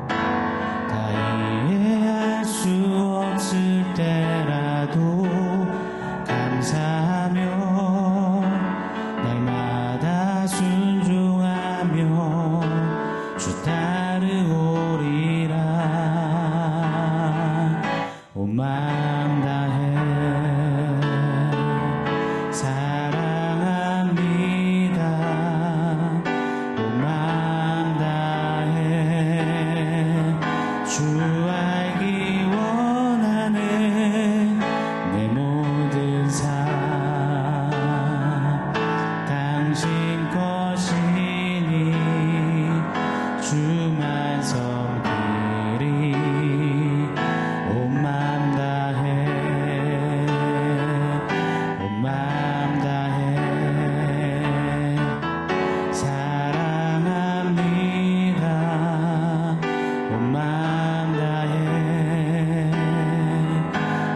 다 이해할 수 없을 때라도 감사하며 날마다 순종하며 주 따르오리라. 온 마음 다해 사랑합니다. 온 마음 다해 주 알기 원하네. 내 모든 삶 당신 것이니 주만 섬기리. 온 마음 다해 온 마음 다해 사랑합니다. 온 마음 다해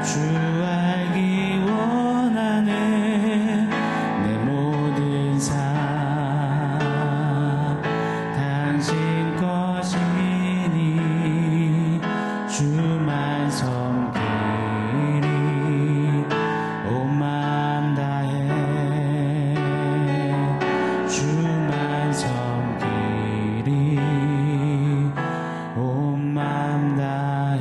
주 알기 원하네. 내 모든 삶 당신 것이니 주만 섬기리. 온 마음 다해 주만 섬기리. 온 마음 다해.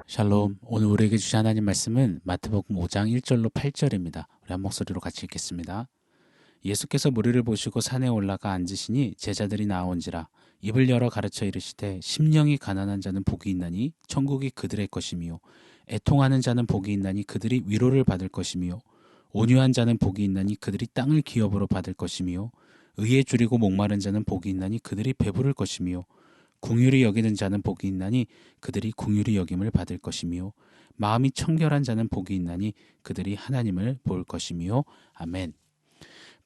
샬롬. 오늘 우리에게 주신 하나님 말씀은 마태복음 5장 1절로 8절입니다. 우리 한 목소리로 같이 읽겠습니다. 예수께서 무리를 보시고 산에 올라가 앉으시니 제자들이 나온지라. 입을 열어 가르쳐 이르시되 심령이 가난한 자는 복이 있나니 천국이 그들의 것이며 애통하는 자는 복이 있나니 그들이 위로를 받을 것이며 온유한 자는 복이 있나니 그들이 땅을 기업으로 받을 것이며 의에 줄이고 목마른 자는 복이 있나니 그들이 배부를 것이며 긍휼히 여기는 자는 복이 있나니 그들이 긍휼히 여김을 받을 것이며 마음이 청결한 자는 복이 있나니 그들이 하나님을 볼 것이며. 아멘.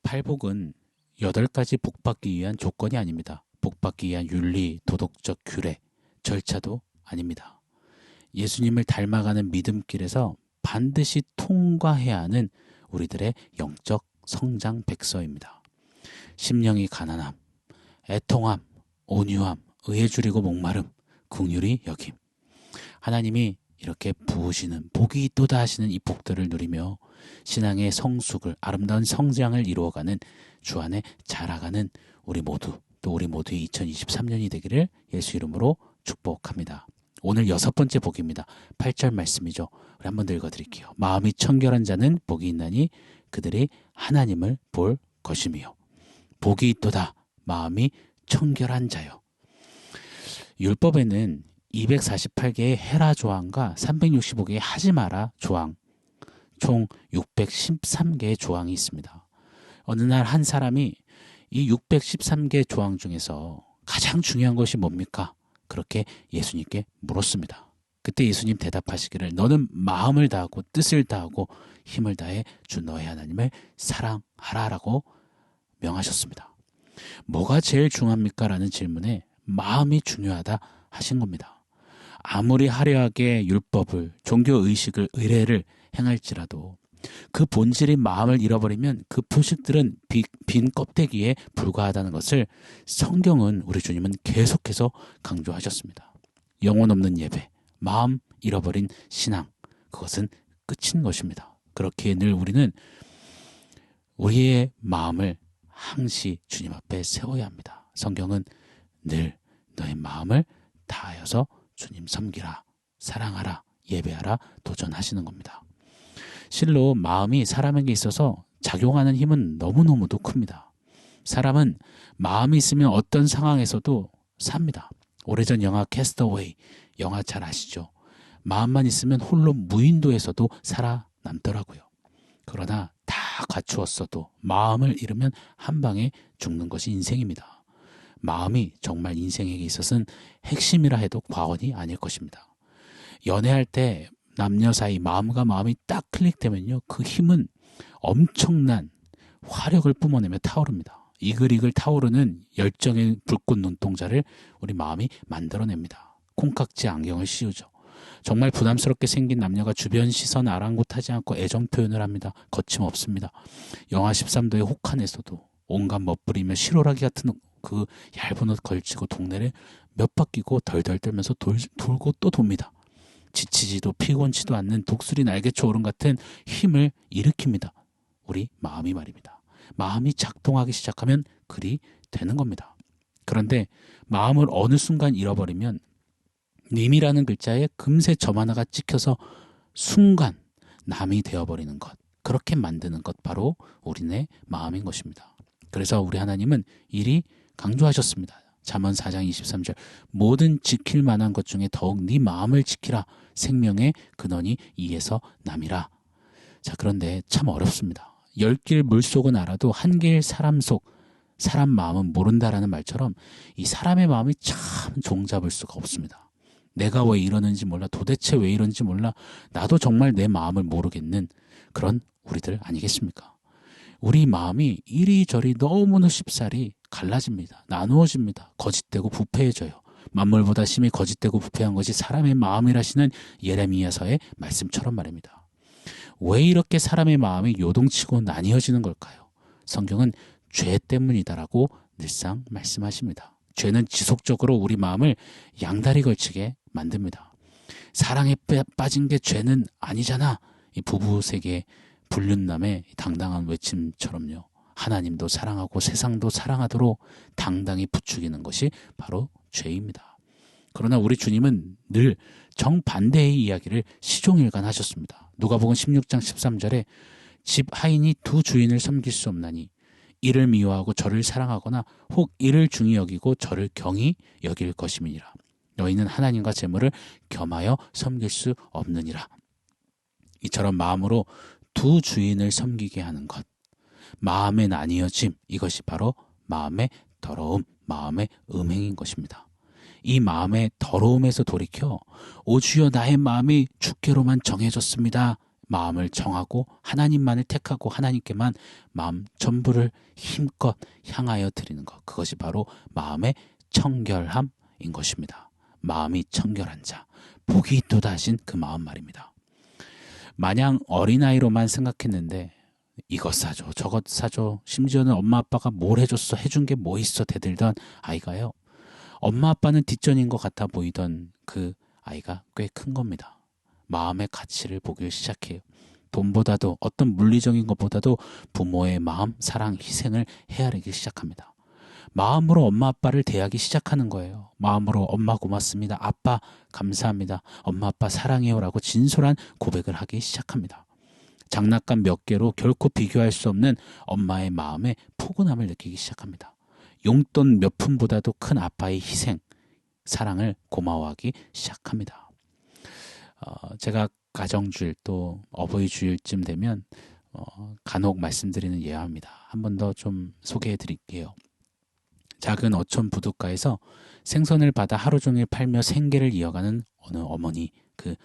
팔복은 8가지 복받기 위한 조건이 아닙니다. 복받기 위한 윤리, 도덕적 규례, 절차도 아닙니다. 예수님을 닮아가는 믿음길에서 반드시 통과해야 하는 우리들의 영적 성장 백서입니다. 심령이 가난함, 애통함, 온유함, 의에 줄이고 목마름, 긍휼히 여김. 하나님이 이렇게 부으시는 복이 있도다 하시는 이 복들을 누리며 신앙의 성숙을, 아름다운 성장을 이루어가는 주 안에 자라가는 우리 모두, 또 우리 모두의 2023년이 되기를 예수 이름으로 축복합니다. 오늘 6번째 복입니다. 8절 말씀이죠. 우리 한번 더 읽어드릴게요. 마음이 청결한 자는 복이 있나니 그들이 하나님을 볼 것이며. 복이 있도다. 마음이 청결한 자요. 율법에는 248개의 해라 조항과 365개의 하지 마라 조항, 총 613개의 조항이 있습니다. 어느 날 한 사람이 이 613개 조항 중에서 가장 중요한 것이 뭡니까? 그렇게 예수님께 물었습니다. 그때 예수님 대답하시기를 너는 마음을 다하고 뜻을 다하고 힘을 다해 주 너의 하나님을 사랑하라 라고 명하셨습니다. 뭐가 제일 중요합니까? 라는 질문에 마음이 중요하다 하신 겁니다. 아무리 화려하게 율법을, 종교의식을, 의례를 행할지라도 그 본질인 마음을 잃어버리면 그 표식들은 빈 껍데기에 불과하다는 것을 성경은, 우리 주님은 계속해서 강조하셨습니다. 영혼 없는 예배, 마음 잃어버린 신앙, 그것은 끝인 것입니다. 그렇기에 늘 우리는 우리의 마음을 항시 주님 앞에 세워야 합니다. 성경은 늘 너의 마음을 다하여서 주님 섬기라, 사랑하라, 예배하라 도전하시는 겁니다. 실로 마음이 사람에게 있어서 작용하는 힘은 너무너무도 큽니다. 사람은 마음이 있으면 어떤 상황에서도 삽니다. 오래전 영화 캐스터웨이, 영화 잘 아시죠? 마음만 있으면 홀로 무인도에서도 살아남더라고요. 그러나 다 갖추었어도 마음을 잃으면 한 방에 죽는 것이 인생입니다. 마음이 정말 인생에게 있어서는 핵심이라 해도 과언이 아닐 것입니다. 연애할 때 남녀 사이 마음과 마음이 딱 클릭되면요, 그 힘은 엄청난 화력을 뿜어내며 타오릅니다. 이글이글 타오르는 열정의 불꽃 눈동자를 우리 마음이 만들어냅니다. 콩깍지 안경을 씌우죠. 정말 부담스럽게 생긴 남녀가 주변 시선 아랑곳하지 않고 애정 표현을 합니다. 거침없습니다. 영하 13도의 혹한에서도 온갖 멋부리며 실오라기 같은 그 얇은 옷 걸치고 동네를 몇 바퀴고 덜덜 떨면서 돌고 또 돕니다. 지치지도 피곤치도 않는 독수리 날개초오름 같은 힘을 일으킵니다. 우리 마음이 말입니다. 마음이 작동하기 시작하면 글이 되는 겁니다. 그런데 마음을 어느 순간 잃어버리면 님이라는 글자에 금세 점 하나가 찍혀서 순간 남이 되어버리는 것, 그렇게 만드는 것 바로 우리네 마음인 것입니다. 그래서 우리 하나님은 이리 강조하셨습니다. 잠언 4장 23절 모든 지킬 만한 것 중에 더욱 네 마음을 지키라. 생명의 근원이 이에서 남이라. 자, 그런데 참 어렵습니다. 10길 물속은 알아도 한 길 사람 속 사람 마음은 모른다라는 말처럼 이 사람의 마음이 참 종잡을 수가 없습니다. 내가 왜 이러는지 몰라, 도대체 왜 이런지 몰라, 나도 정말 내 마음을 모르겠는 그런 우리들 아니겠습니까? 우리 마음이 이리저리 너무나 쉽사리 갈라집니다. 나누어집니다. 거짓되고 부패해져요. 만물보다 심히 거짓되고 부패한 것이 사람의 마음이라시는 예레미야서의 말씀처럼 말입니다. 왜 이렇게 사람의 마음이 요동치고 나뉘어지는 걸까요? 성경은 죄 때문이다라고 늘상 말씀하십니다. 죄는 지속적으로 우리 마음을 양다리 걸치게 만듭니다. 사랑에 빠진 게 죄는 아니잖아. 이 부부 세계 불륜남의 당당한 외침처럼요. 하나님도 사랑하고 세상도 사랑하도록 당당히 부추기는 것이 바로 죄입니다. 그러나 우리 주님은 늘 정반대의 이야기를 시종일관 하셨습니다. 누가복음 16장 13절에 집 하인이 두 주인을 섬길 수 없나니 이를 미워하고 저를 사랑하거나 혹 이를 중히 여기고 저를 경히 여길 것임이니라. 너희는 하나님과 재물을 겸하여 섬길 수 없느니라. 이처럼 마음으로 두 주인을 섬기게 하는 것, 마음의 나뉘어짐, 이것이 바로 마음의 더러움, 마음의 음행인 것입니다. 이 마음의 더러움에서 돌이켜 오 주여 나의 마음이 주께로만 정해졌습니다. 마음을 정하고 하나님만을 택하고 하나님께만 마음 전부를 힘껏 향하여 드리는 것, 그것이 바로 마음의 청결함인 것입니다. 마음이 청결한 자, 복이 있도다하신 그 마음 말입니다. 마냥 어린아이로만 생각했는데 이것 사줘 저것 사줘, 심지어는 엄마 아빠가 뭘 해줬어, 해준 게 뭐 있어 대들던 아이가요, 엄마 아빠는 뒷전인 것 같아 보이던 그 아이가 꽤 큰 겁니다. 마음의 가치를 보기 시작해요. 돈보다도 어떤 물리적인 것보다도 부모의 마음, 사랑, 희생을 헤아리기 시작합니다. 마음으로 엄마 아빠를 대하기 시작하는 거예요. 마음으로 엄마 고맙습니다, 아빠 감사합니다, 엄마 아빠 사랑해요 라고 진솔한 고백을 하기 시작합니다. 장난감 몇 개로 결코 비교할 수 없는 엄마의 마음에 포근함을 느끼기 시작합니다. 용돈 몇 푼보다도 큰 아빠의 희생, 사랑을 고마워하기 시작합니다. 제가 가정주일 또 어버이 주일쯤 되면 간혹 말씀드리는 예화입니다. 한 번 더 좀 소개해 드릴게요. 작은 어촌 부둣가에서 생선을 받아 하루 종일 팔며 생계를 이어가는 어느 어머니, 그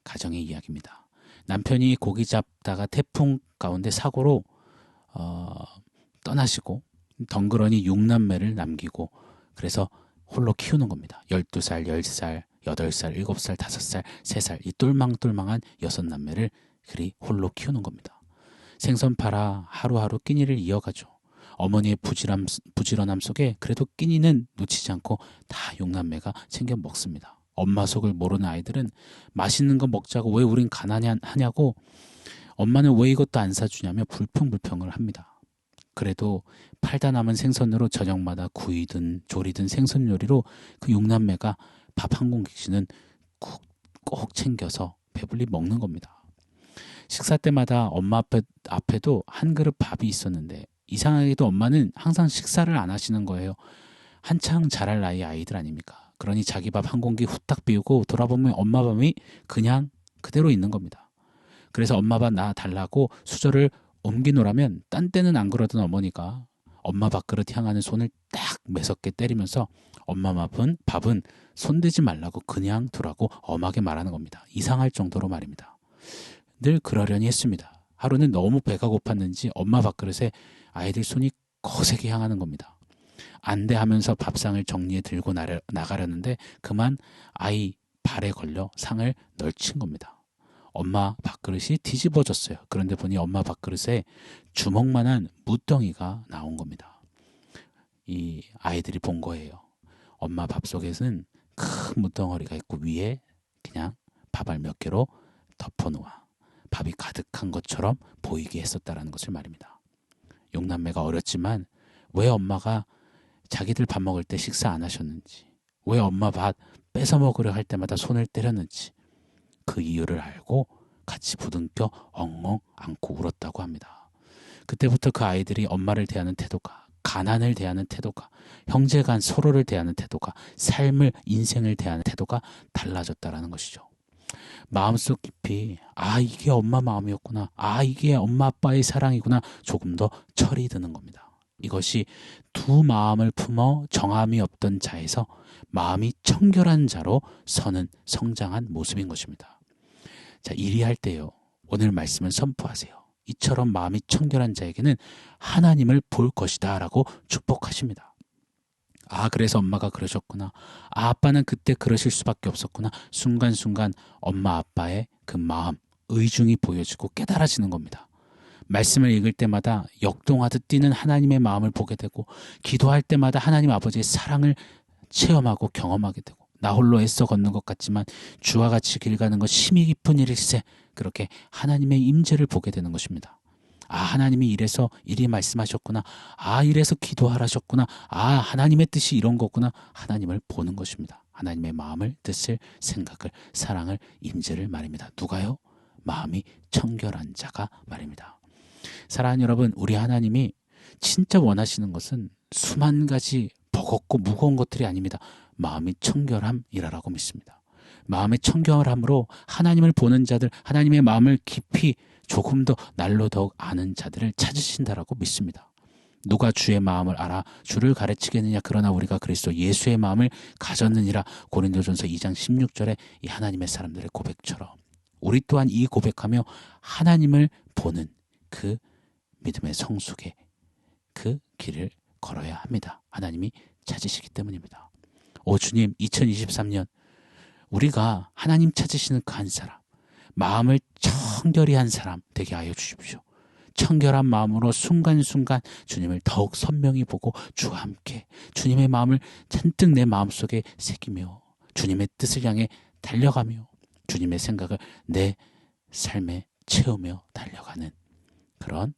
가정의 이야기입니다. 남편이 고기 잡다가 태풍 가운데 사고로 떠나시고 덩그러니 6남매를 남기고 그래서 홀로 키우는 겁니다. 12살, 10살, 8살, 7살, 5살, 3살 이 똘망똘망한 6남매를 그리 홀로 키우는 겁니다. 생선 팔아 하루하루 끼니를 이어가죠. 어머니의 부지런함 속에 그래도 끼니는 놓치지 않고 다 6남매가 챙겨 먹습니다. 엄마 속을 모르는 아이들은 맛있는 거 먹자고 왜 우린 가난하냐고, 엄마는 왜 이것도 안 사주냐며 불평불평을 합니다. 그래도 팔다 남은 생선으로 저녁마다 구이든 조리든 생선 요리로 그 6남매가 밥 한 공기씩은 꼭 챙겨서 배불리 먹는 겁니다. 식사 때마다 엄마 앞에도 한 그릇 밥이 있었는데 이상하게도 엄마는 항상 식사를 안 하시는 거예요. 한창 자랄 나이 아이들 아닙니까? 그러니 자기 밥 한 공기 후딱 비우고 돌아보면 엄마 밥이 그냥 그대로 있는 겁니다. 그래서 엄마 밥 나 달라고 수저를 옮기노라면 딴 때는 안 그러던 어머니가 엄마 밥그릇 향하는 손을 딱 매섭게 때리면서 엄마 밥은 손대지 말라고 그냥 두라고 엄하게 말하는 겁니다. 이상할 정도로 말입니다. 늘 그러려니 했습니다. 하루는 너무 배가 고팠는지 엄마 밥그릇에 아이들 손이 거세게 향하는 겁니다. 안 돼 하면서 밥상을 정리해 들고 나가려는데 그만 아이 발에 걸려 상을 널친 겁니다. 엄마 밥그릇이 뒤집어졌어요. 그런데 보니 엄마 밥그릇에 주먹만한 무덩이가 나온 겁니다. 이 아이들이 본 거예요. 엄마 밥 속에는 큰 무덩어리가 있고 위에 그냥 밥알 몇 개로 덮어놓아 밥이 가득한 것처럼 보이게 했었다라는 것을 말입니다. 용남매가 어렸지만 왜 엄마가 자기들 밥 먹을 때 식사 안 하셨는지, 왜 엄마 밥 뺏어 먹으려 할 때마다 손을 때렸는지 그 이유를 알고 같이 부둥켜 엉엉 안고 울었다고 합니다. 그때부터 그 아이들이 엄마를 대하는 태도가, 가난을 대하는 태도가, 형제간 서로를 대하는 태도가, 삶을, 인생을 대하는 태도가 달라졌다라는 것이죠. 마음속 깊이 이게 엄마 마음이었구나, 이게 엄마 아빠의 사랑이구나, 조금 더 철이 드는 겁니다. 이것이 두 마음을 품어 정함이 없던 자에서 마음이 청결한 자로 서는 성장한 모습인 것입니다. 자, 일이할 때요, 오늘 말씀을 선포하세요. 이처럼 마음이 청결한 자에게는 하나님을 볼 것이다 라고 축복하십니다. 그래서 엄마가 그러셨구나. 아빠는 그때 그러실 수밖에 없었구나. 순간순간 엄마 아빠의 그 마음, 의중이 보여지고 깨달아지는 겁니다. 말씀을 읽을 때마다 역동하듯 뛰는 하나님의 마음을 보게 되고, 기도할 때마다 하나님 아버지의 사랑을 체험하고 경험하게 되고, 나 홀로 애써 걷는 것 같지만 주와 같이 길 가는 것 심히 깊은 일일세, 그렇게 하나님의 임재를 보게 되는 것입니다. 하나님이 이래서 이리 말씀하셨구나. 이래서 기도하라셨구나. 하나님의 뜻이 이런 거구나. 하나님을 보는 것입니다. 하나님의 마음을, 뜻을, 생각을, 사랑을, 임재를 말입니다. 누가요? 마음이 청결한 자가 말입니다. 사랑하는 여러분, 우리 하나님이 진짜 원하시는 것은 수만 가지 버겁고 무거운 것들이 아닙니다. 마음이 청결함이라고 믿습니다. 마음의 청결함으로 하나님을 보는 자들, 하나님의 마음을 깊이 조금 더 날로 더욱 아는 자들을 찾으신다라고 믿습니다. 누가 주의 마음을 알아 주를 가르치겠느냐, 그러나 우리가 그리스도 예수의 마음을 가졌느니라. 고린도전서 2장 16절에 이 하나님의 사람들의 고백처럼 우리 또한 이 고백하며 하나님을 보는 그 믿음의 성숙의 그 길을 걸어야 합니다. 하나님이 찾으시기 때문입니다. 주님, 2023년 우리가 하나님 찾으시는 그 한 사람, 마음을 청결히 한 사람 되게 하여 주십시오. 청결한 마음으로 순간순간 주님을 더욱 선명히 보고 주와 함께 주님의 마음을 잔뜩 내 마음속에 새기며 주님의 뜻을 향해 달려가며 주님의 생각을 내 삶에 채우며 달려가는 그런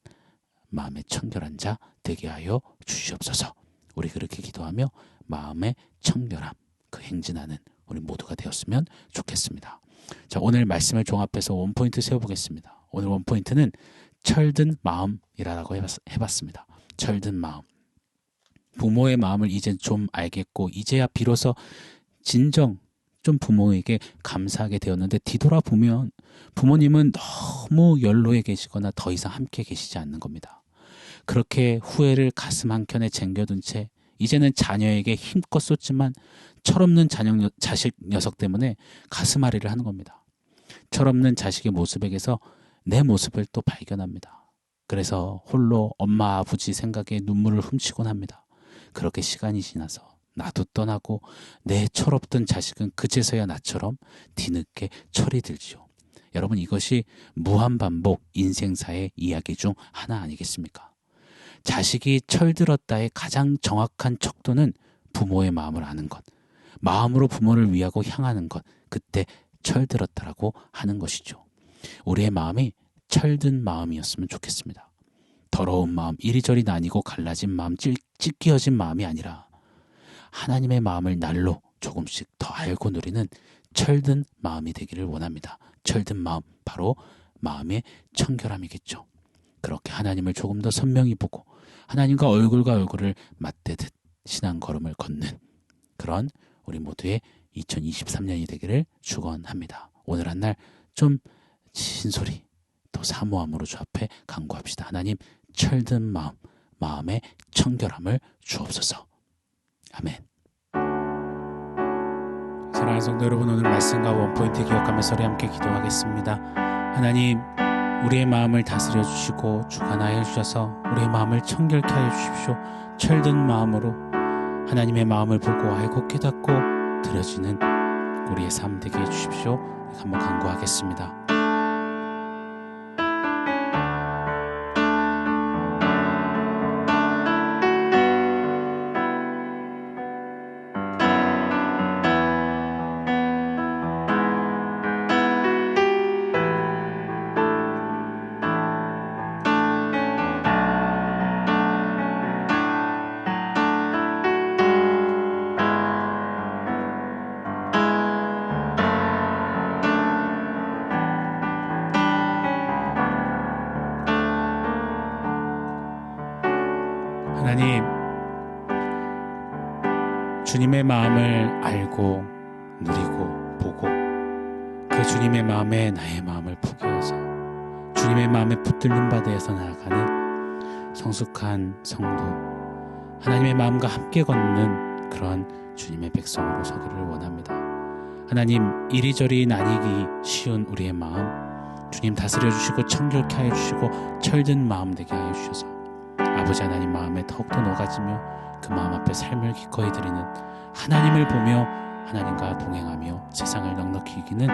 마음의 청결한 자 되게 하여 주시옵소서. 우리 그렇게 기도하며 마음의 청결함 그 행진하는 우리 모두가 되었으면 좋겠습니다. 자, 오늘 말씀을 종합해서 원포인트 세워보겠습니다. 오늘 원포인트는 철든 마음이라고 해봤습니다. 철든 마음. 부모의 마음을 이제 좀 알겠고 이제야 비로소 진정 좀 부모에게 감사하게 되었는데, 뒤돌아보면 부모님은 너무 연로에 계시거나 더 이상 함께 계시지 않는 겁니다. 그렇게 후회를 가슴 한켠에 쟁겨둔 채 이제는 자녀에게 힘껏 쏟지만 철없는 자식 녀석 때문에 가슴앓이를 하는 겁니다. 철없는 자식의 모습에게서 내 모습을 또 발견합니다. 그래서 홀로 엄마 아버지 생각에 눈물을 훔치곤 합니다. 그렇게 시간이 지나서 나도 떠나고 내 철없던 자식은 그제서야 나처럼 뒤늦게 철이 들지요. 여러분, 이것이 무한반복 인생사의 이야기 중 하나 아니겠습니까? 자식이 철들었다의 가장 정확한 척도는 부모의 마음을 아는 것, 마음으로 부모를 위하고 향하는 것, 그때 철들었다라고 하는 것이죠. 우리의 마음이 철든 마음이었으면 좋겠습니다. 더러운 마음, 이리저리 나뉘고 갈라진 마음, 찢기어진 마음이 아니라 하나님의 마음을 날로 조금씩 더 알고 누리는 철든 마음이 되기를 원합니다. 철든 마음, 바로 마음의 청결함이겠죠. 그렇게 하나님을 조금 더 선명히 보고 하나님과 얼굴과 얼굴을 맞대듯 신앙 걸음을 걷는 그런 우리 모두의 2023년이 되기를 축원합니다. 오늘 한 날 좀 진솔히 또 사모함으로 주 앞에 간구합시다. 하나님, 철든 마음, 마음의 청결함을 주옵소서. 아멘. 사랑하는 성도 여러분, 오늘 말씀과 원포인트 기억하면서 우리 함께 기도하겠습니다. 하나님, 우리의 마음을 다스려 주시고 주관하여 주셔서 우리의 마음을 청결케 하여 주십시오. 철든 마음으로 하나님의 마음을 보고 알고 깨닫고 드려지는 우리의 삶 되게 해주십시오. 한번 간구하겠습니다. 하나님, 주님의 마음을 알고 누리고 보고 그 주님의 마음에 나의 마음을 포기해서 주님의 마음에 붙들린 바 되어서 나아가는 성숙한 성도, 하나님의 마음과 함께 걷는 그런 주님의 백성으로 서기를 원합니다. 하나님, 이리저리 나뉘기 쉬운 우리의 마음 주님 다스려 주시고 청결케 하여 주시고 철든 마음 되게 하여 주셔서 아버지 하나님 마음에 더욱더 녹아지며 그 마음 앞에 삶을 기꺼이 드리는, 하나님을 보며 하나님과 동행하며 세상을 넉넉히 이기는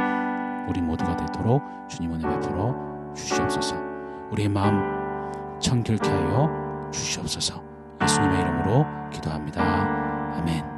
우리 모두가 되도록 주님 은혜 베풀어 주시옵소서. 우리의 마음 청결케 하여 주시옵소서. 예수님의 이름으로 기도합니다. 아멘.